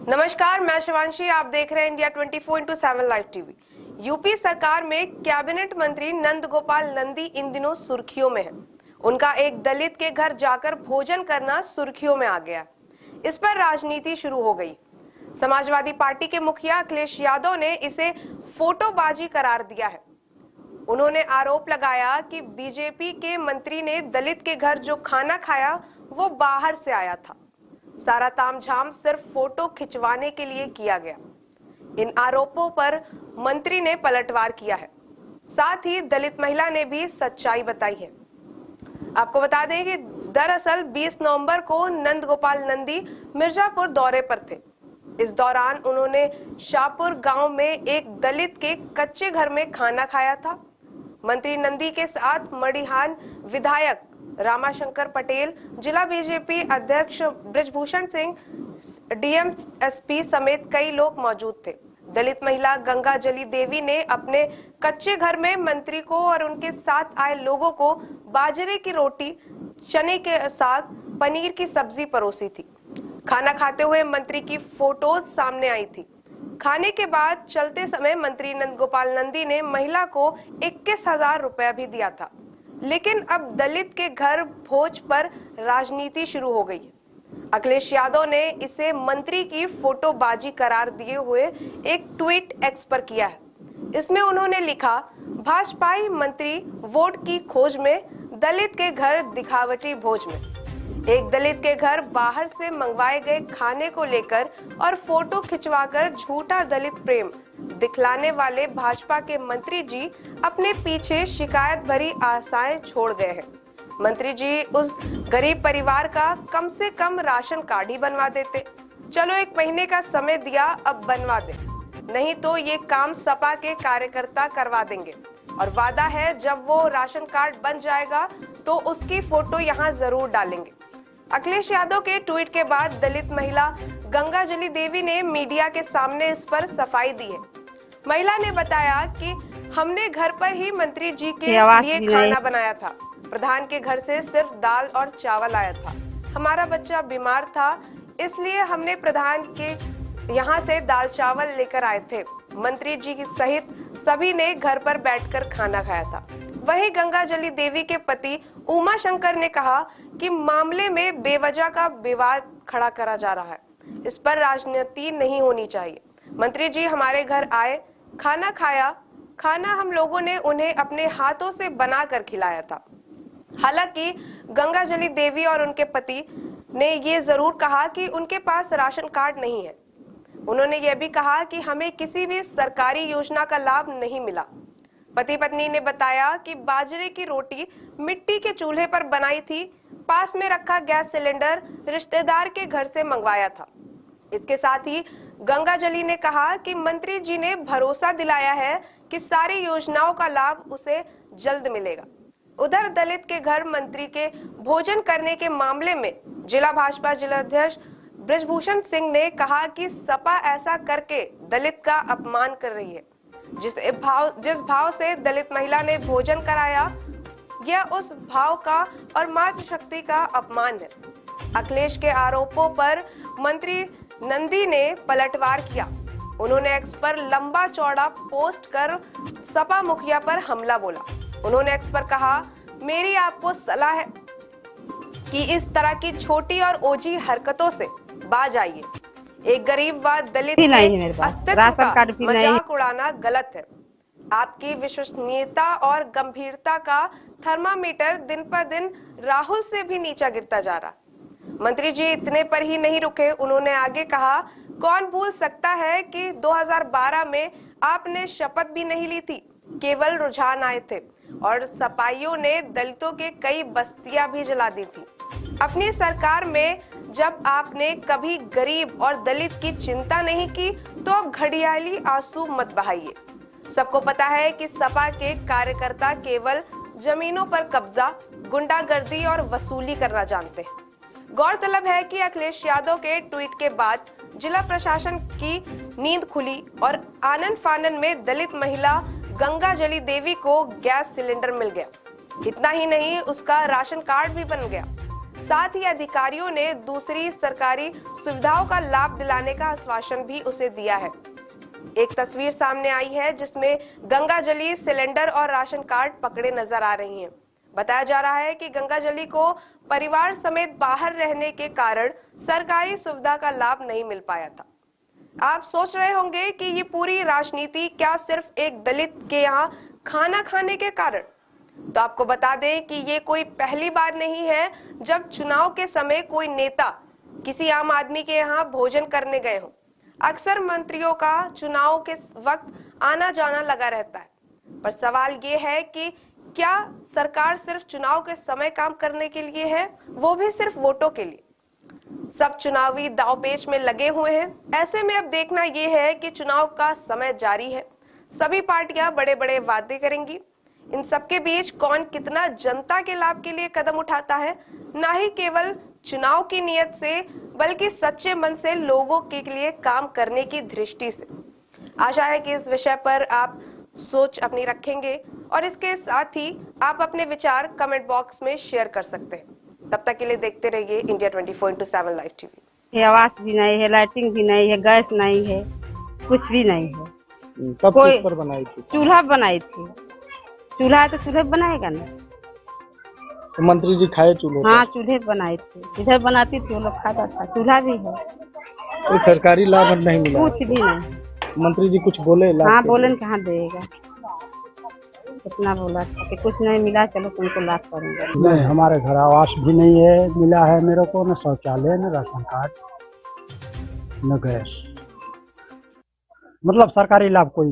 नमस्कार, मैं शिवांशी। आप देख रहे हैं इंडिया 24/7 लाइव टीवी। यूपी सरकार में कैबिनेट मंत्री नंद गोपाल नंदी इन दिनों सुर्खियों में है। उनका एक दलित के घर जाकर भोजन करना सुर्खियों में आ गया। इस पर राजनीति शुरू हो गई। समाजवादी पार्टी के मुखिया अखिलेश यादव ने इसे फोटोबाजी करार दिया है। उन्होंने आरोप लगाया कि बीजेपी के मंत्री ने दलित के घर जो खाना खाया वो बाहर से आया था। सारा तामझाम सिर्फ फोटो खिंचवाने के लिए किया गया। इन आरोपों पर मंत्री ने पलटवार किया है। साथ ही दलित महिला ने भी सच्चाई बताई है। आपको बता दें कि दरअसल 20 नवंबर को नंद गोपाल नंदी मिर्जापुर दौरे पर थे। इस दौरान उन्होंने शाहपुर गांव में एक दलित के कच्चे घर में खाना खाया था। मंत्री नंदी के साथ मड़िहान विधायक रामाशंकर पटेल, जिला बीजेपी अध्यक्ष ब्रिजभूषण सिंह, डीएमएसपी समेत कई लोग मौजूद थे। दलित महिला गंगाजली देवी ने अपने कच्चे घर में मंत्री को और उनके साथ आए लोगों को बाजरे की रोटी, चने के साग, पनीर की सब्जी परोसी थी। खाना खाते हुए मंत्री की फोटोज सामने आई थी। खाने के बाद चलते समय मंत्री नंद गोपाल नंदी ने महिला को 21,000 रुपया भी दिया था। लेकिन अब दलित के घर भोज पर राजनीति शुरू हो गई है। अखिलेश यादव ने इसे मंत्री की फोटोबाजी करार दिए हुए एक ट्वीट एक्स पर किया है। इसमें उन्होंने लिखा, भाजपाई मंत्री वोट की खोज में, दलित के घर दिखावटी भोज में। एक दलित के घर बाहर से मंगवाए गए खाने को लेकर और फोटो खिंचवाकर झूठा दलित प्रेम दिखलाने वाले भाजपा के मंत्री जी अपने पीछे शिकायत भरी आशाएं छोड़ गए हैं। मंत्री जी उस गरीब परिवार का कम से कम राशन कार्ड ही बनवा देते। चलो 1 महीने का समय दिया, अब बनवा दे, नहीं तो ये काम सपा के कार्यकर्ता करवा देंगे। और वादा है जब वो राशन कार्ड बन जाएगा तो उसकी फोटो यहाँ जरूर डालेंगे। अखिलेश यादव के ट्वीट के बाद दलित महिला गंगाजली देवी ने मीडिया के सामने इस पर सफाई दी है। महिला ने बताया कि हमने घर पर ही मंत्री जी के लिए खाना बनाया था। प्रधान के घर से सिर्फ दाल और चावल आया था। हमारा बच्चा बीमार था, इसलिए हमने प्रधान के यहाँ से दाल चावल लेकर आए थे। मंत्री जी सहित सभी ने घर पर बैठकर खाना खाया था। वहीं गंगाजली देवी के पति उमा शंकर ने कहा कि मामले में बेवजह का विवाद खड़ा करा जा रहा है। इस पर राजनीति नहीं होनी चाहिए। मंत्री जी हमारे घर आए, खाना खाया। खाना हम लोगों ने उन्हें अपने हाथों से बनाकर खिलाया था। हालांकि गंगाजली देवी और उनके पति ने ये जरूर कहा कि उनके पास राशन कार्ड नहीं है। उन्होंने ये भी कहा कि हमें किसी भी सरकारी योजना का लाभ नहीं मिला। पति पत्नी ने बताया कि बाजरे की रोटी मिट्टी के चूल्हे पर बनाई थी। पास में रखा गैस सिलेंडर रिश्तेदार के घर से मंगवाया था। इसके साथ ही गंगाजली ने कहा कि मंत्री जी ने भरोसा दिलाया है कि सारी योजनाओं का लाभ उसे जल्द मिलेगा। उधर दलित के घर मंत्री के भोजन करने के मामले में जिला भाजपा जिलाध्यक्ष ब्रिजभूषण सिंह ने कहा कि सपा ऐसा करके दलित का अपमान कर रही है। जिस भाव से दलित महिला ने भोजन कराया, यह उस भाव का और मातृशक्ति का अपमान है। अखिलेश के आरोपों पर मंत्री नंदी ने पलटवार किया। उन्होंने एक्स पर लंबा चौड़ा पोस्ट कर सपा मुखिया पर हमला बोला। उन्होंने एक्स पर कहा, मेरी आपको सलाह है कि इस तरह की छोटी और ओजी हरकतों से बाज आइए। एक गरीब व दलित के अस्तित्व का मजाक उड़ाना गलत है। आपकी विश्वसनीयता और गंभीरता का थर्मामीटर दिन पर दिन राहुल से भी नीचा गिरता जा रहा। मंत्री जी इतने पर ही नहीं रुके। उन्होंने आगे कहा, कौन भूल सकता है कि 2012 में आपने शपथ भी नहीं ली थी, केवल रुझान आए थे और सपाइयों ने दलितों के कई बस्तियां भी जला दी थी। अपनी सरकार में जब आपने कभी गरीब और दलित की चिंता नहीं की तो अब घड़ियाली आंसू मत बहाइए। सबको पता है कि सपा के कार्यकर्ता केवल जमीनों पर कब्जा, गुंडागर्दी और वसूली करना जानते हैं। गौरतलब है कि अखिलेश यादव के ट्वीट के बाद जिला प्रशासन की नींद खुली और आनन फानन में दलित महिला गंगाजली देवी को गैस सिलेंडर मिल गया। इतना ही नहीं, उसका राशन कार्ड भी बन गया। साथ ही अधिकारियों ने दूसरी सरकारी सुविधाओं का लाभ दिलाने का आश्वासन भी उसे दिया है। एक तस्वीर सामने आई है जिसमें गंगाजली सिलेंडर और राशन कार्ड पकड़े नजर आ रही हैं। बताया जा रहा है कि गंगाजली को परिवार समेत बाहर रहने के कारण सरकारी सुविधा का लाभ नहीं मिल पाया था। आप सोच रहे होंगे कि ये पूरी राजनीति क्या सिर्फ एक दलित के यहाँ खाना खाने के कारण? तो आपको बता दें कि ये कोई पहली बार नहीं है जब चुनाव के समय कोई नेता किसी आम आदमी के यहाँ भोजन करने गए हों। अक्सर मंत्रियों का चुनाव के वक्त आना जाना लगा रहता है, पर सवाल ये है कि क्या सरकार सिर्फ चुनाव के समय काम करने के लिए है, वो भी सिर्फ वोटों के लिए? सब चुनावी दांवपेच में लगे हुए हैं। ऐसे में अब देखना यह है कि चुनाव का समय जारी है, सभी पार्टियां बड़े बड़े वादे करेंगी। इन सबके बीच कौन कितना जनता के लाभ के लिए कदम उठाता है, ना ही केवल चुनाव की नियत से बल्कि सच्चे मन से लोगों के लिए काम करने की दृष्टि से। आशा है कि इस विषय पर आप सोच अपनी रखेंगे और इसके साथ ही आप अपने विचार कमेंट बॉक्स में शेयर कर सकते हैं। तब तक के लिए देखते रहिए इंडिया 24/7 लाइव टीवी। आवास भी नहीं है, लाइटिंग भी नहीं है, गैस नहीं है, कुछ भी नहीं है। कब कोई किस पर बनाई थी? चूल्हा बनाई थी। चूल्हा है तो चूल्हे पे बनाएगा ना। तो मंत्री जी खाए चूल्हे हाँ, चूल्हे पे बनाई थी, इधर बनाती थी, वो लोग खाता था। चूल्हा भी है, कोई सरकारी लाभ नहीं मिला? कुछ भी नहीं। मंत्री जी कुछ बोले? हाँ, बोले कहाँ देगा, कितना बोला था कि कुछ नहीं मिला, चलो तुमको लाभ करेंगे। नहीं, हमारे घर आवास भी नहीं है, मिला है मेरे को, न शौचालय, न राशन कार्ड, न गैस, मतलब सरकारी लाभ कोई